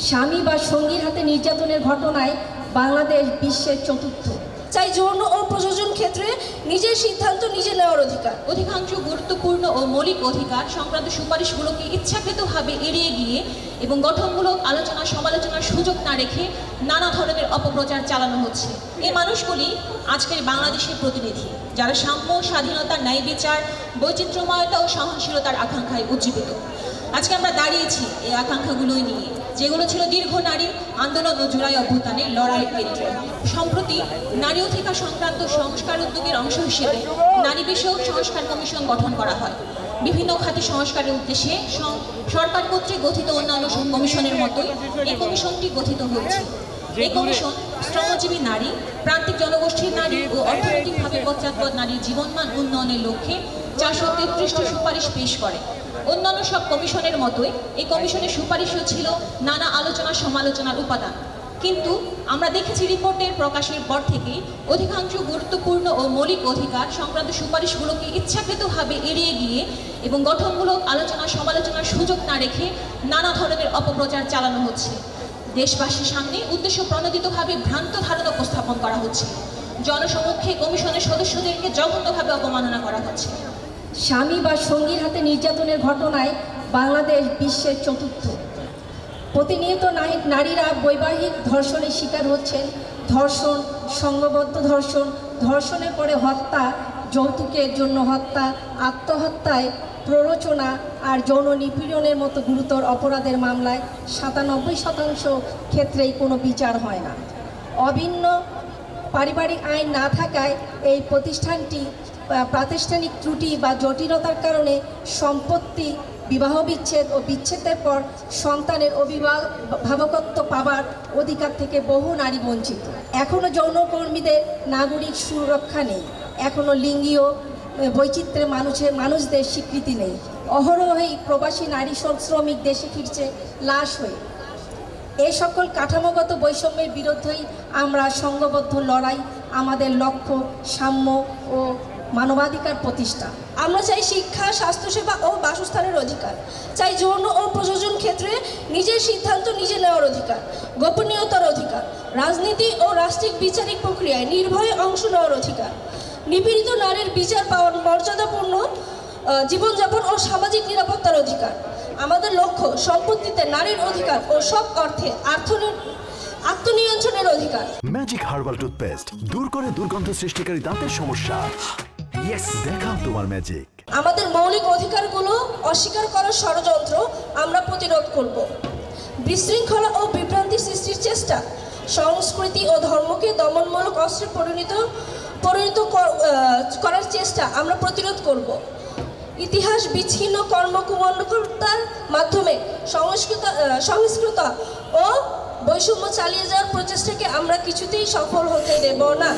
স্বামী বা সঙ্গীর হাতে নির্যাতনের ঘটনায় বাংলাদেশ বিশ্বের চতুর্থ। চাই যৌন ও প্রযোজন ক্ষেত্রে নিজের সিদ্ধান্ত নিজে নেওয়ার অধিকার। অধিকাংশ গুরুত্বপূর্ণ ও মৌলিক অধিকার সংক্রান্ত সুপারিশগুলোকে ইচ্ছাকৃতভাবে এড়িয়ে গিয়ে এবং গঠনমূলক আলোচনা সমালোচনার সুযোগ না রেখে নানা ধরনের অপপ্রচার চালানো হচ্ছে। এই মানুষগুলি আজকের বাংলাদেশের প্রতিনিধি, যারা সাম্য, স্বাধীনতা, ন্যায় বিচার, বৈচিত্র্যময়তা ও সহনশীলতার আকাঙ্ক্ষায় উজ্জীবিত। আজকে আমরা দাঁড়িয়েছি এই আকাঙ্ক্ষাগুলোই নিয়ে, যেগুলো ছিল দীর্ঘ নারী আন্দোলন ও জুলাই অভ্যুত্থানের লড়াইয়ের কেন্দ্রে। সম্প্রতি নারী অধিকার সংক্রান্ত সংস্কার উদ্যোগের অংশ হিসেবে নারী বিষয়ক সংস্কার কমিশন গঠন করা হয়। বিভিন্ন খাতে সংস্কারের উদ্দেশ্যে সরকার কর্তৃক গঠিত অন্যান্য কমিশনের মতোই এই কমিশনটি গঠিত হয়েছে। এই কমিশন শ্রমজীবী নারী, প্রান্তিক জনগোষ্ঠীর নারী ও অর্থনৈতিকভাবে পশ্চাৎপদ নারীর জীবনমান উন্নয়নের লক্ষ্যে 433টি সুপারিশ পেশ করে। অন্যান্য সব কমিশনের মতোই এই কমিশনের সুপারিশও ছিল নানা আলোচনা সমালোচনার উপাদান। কিন্তু আমরা দেখেছি রিপোর্টের প্রকাশের পর থেকেই অধিকাংশ গুরুত্বপূর্ণ ও মৌলিক অধিকার সংক্রান্ত সুপারিশগুলোকে ইচ্ছাকৃতভাবে এড়িয়ে গিয়ে এবং গঠনমূলক আলোচনা সমালোচনার সুযোগ না রেখে নানা ধরনের অপপ্রচার চালানো হচ্ছে। দেশবাসীর সামনে উদ্দেশ্য প্রণোদিতভাবে ভ্রান্ত ধারণা উপস্থাপন করা হচ্ছে। জনসমক্ষে কমিশনের সদস্যদেরকে জঘন্যভাবে অপমাননা করা হচ্ছে। স্বামী বা সঙ্গীর হাতে নির্যাতনের ঘটনায় বাংলাদেশ বিশ্বের চতুর্থ। প্রতিনিয়ত নারীরা বৈবাহিক ধর্ষণের শিকার হচ্ছেন। ধর্ষণ, সংঘবদ্ধ ধর্ষণ, ধর্ষণের পরে হত্যা, যৌতুকের জন্য হত্যা, আত্মহত্যায় প্ররোচনা আর যৌন নিপীড়নের মতো গুরুতর অপরাধের মামলায় 97% ক্ষেত্রেই কোনো বিচার হয় না। অভিন্ন পারিবারিক আইন না থাকায় এই প্রতিষ্ঠানটি প্রাতিষ্ঠানিক ত্রুটি বা জটিলতার কারণে সম্পত্তি, বিবাহ বিচ্ছেদ ও বিচ্ছেদের পর সন্তানের অভিভাবকত্ব পাবার অধিকার থেকে বহু নারী বঞ্চিত। এখনও যৌনকর্মীদের নাগরিক সুরক্ষা নেই। এখনও লিঙ্গীয় বৈচিত্র্যে মানুষদের স্বীকৃতি নেই। অহরহই প্রবাসী নারী শ্রমিক দেশে ফিরছে লাশ হয়ে। এই সকল কাঠামোগত বৈষম্যের বিরুদ্ধেই আমরা সংঘবদ্ধ লড়াই। আমাদের লক্ষ্য সাম্য ও মানবাধিকার প্রতিষ্ঠা। আমরা চাই শিক্ষা, স্বাস্থ্যসেবা ও বাসস্থানের অধিকার। চাই যৌন ও প্রযোজন ক্ষেত্রে নিজের সিদ্ধান্ত নিজে নেওয়ার অধিকার, গোপনীয়তার অধিকার, রাজনীতি ও রাষ্ট্রিক বিচারিক প্রক্রিয়ায় নির্ভয়ে অংশ নেওয়ার অধিকার, নিপীড়িত নারীর বিচার পাওয়ার মর্যাদাপূর্ণ জীবনযাপন ও সামাজিক নিরাপত্তার অধিকার। আমাদের লক্ষ্য সম্পত্তিতে নারীর অধিকার ও সব অর্থে আত্মনিয়ন্ত্রণের অধিকার। ম্যাজিক হার্বাল টুথপেস্ট দূর করে দুর্গন্ধ সৃষ্টিকারী দাঁতের সমস্যা। ইয়েস, দেখাও তোমার ম্যাজিক। আমাদের মৌলিক অধিকারগুলো অস্বীকার করার ষড়যন্ত্র আমরা প্রতিরোধ করব। বিশৃঙ্খলা ও বিভ্রান্তি সৃষ্টির চেষ্টা, সংস্কৃতি ও ধর্মকে দমনমূলক অস্ত্রে পরিণত করার চেষ্টা আমরা প্রতিরোধ করব। ইতিহাস বিচ্ছিন্ন কর্মকুমণ্ডতার মাধ্যমে সংস্কৃতি ও বৈষম্য চালিয়ে যাওয়ার প্রচেষ্টাকে আমরা কিছুতেই সফল হতে দেব না।